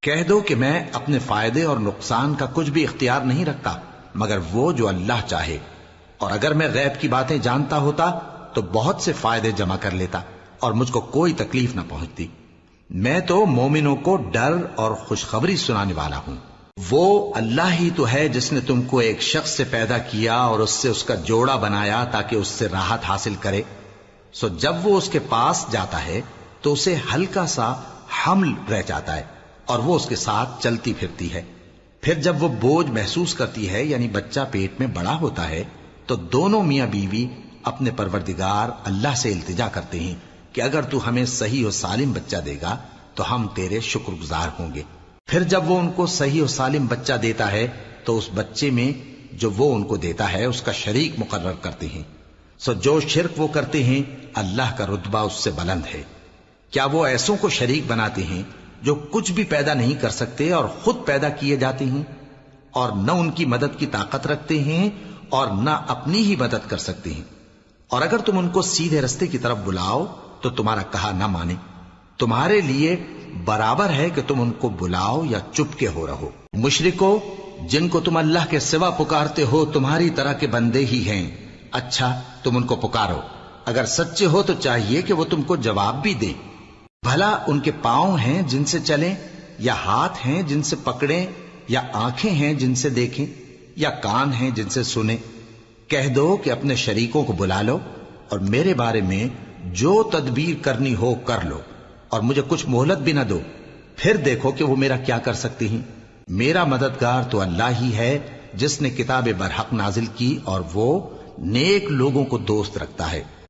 کہہ دو کہ میں اپنے فائدے اور نقصان کا کچھ بھی اختیار نہیں رکھتا مگر وہ جو اللہ چاہے، اور اگر میں غیب کی باتیں جانتا ہوتا تو بہت سے فائدے جمع کر لیتا اور مجھ کو کوئی تکلیف نہ پہنچتی۔ میں تو مومنوں کو ڈر اور خوشخبری سنانے والا ہوں۔ وہ اللہ ہی تو ہے جس نے تم کو ایک شخص سے پیدا کیا اور اس سے اس کا جوڑا بنایا تاکہ اس سے راحت حاصل کرے، سو جب وہ اس کے پاس جاتا ہے تو اسے ہلکا سا حمل رہ جاتا ہے اور وہ اس کے ساتھ چلتی پھرتی ہے۔ پھر جب وہ بوجھ محسوس کرتی ہے یعنی بچہ پیٹ میں بڑا ہوتا ہے تو دونوں میاں بیوی اپنے پروردگار اللہ سے التجا کرتے ہیں کہ اگر تو ہمیں صحیح و سالم بچہ دے گا تو ہم تیرے شکر گزار ہوں گے۔ پھر جب وہ ان کو صحیح و سالم بچہ دیتا ہے تو اس بچے میں جو وہ ان کو دیتا ہے اس کا شریک مقرر کرتے ہیں، سو جو شرک وہ کرتے ہیں اللہ کا رتبہ اس سے بلند ہے۔ کیا وہ ایسوں کو شریک بناتے ہیں جو کچھ بھی پیدا نہیں کر سکتے اور خود پیدا کیے جاتے ہیں، اور نہ ان کی مدد کی طاقت رکھتے ہیں اور نہ اپنی ہی مدد کر سکتے ہیں؟ اور اگر تم ان کو سیدھے رستے کی طرف بلاؤ تو تمہارا کہا نہ مانے، تمہارے لیے برابر ہے کہ تم ان کو بلاؤ یا چپ کے ہو رہو۔ مشرکو، جن کو تم اللہ کے سوا پکارتے ہو تمہاری طرح کے بندے ہی ہیں، اچھا تم ان کو پکارو، اگر سچے ہو تو چاہیے کہ وہ تم کو جواب بھی دیں۔ بھلا ان کے پاؤں ہیں جن سے چلیں، یا ہاتھ ہیں جن سے پکڑیں، یا آنکھیں ہیں جن سے دیکھیں، یا کان ہیں جن سے سنیں؟ کہہ دو کہ اپنے شریکوں کو بلا لو اور میرے بارے میں جو تدبیر کرنی ہو کر لو، اور مجھے کچھ مہلت بھی نہ دو، پھر دیکھو کہ وہ میرا کیا کر سکتی ہیں۔ میرا مددگار تو اللہ ہی ہے جس نے کتاب برحق نازل کی اور وہ نیک لوگوں کو دوست رکھتا ہے۔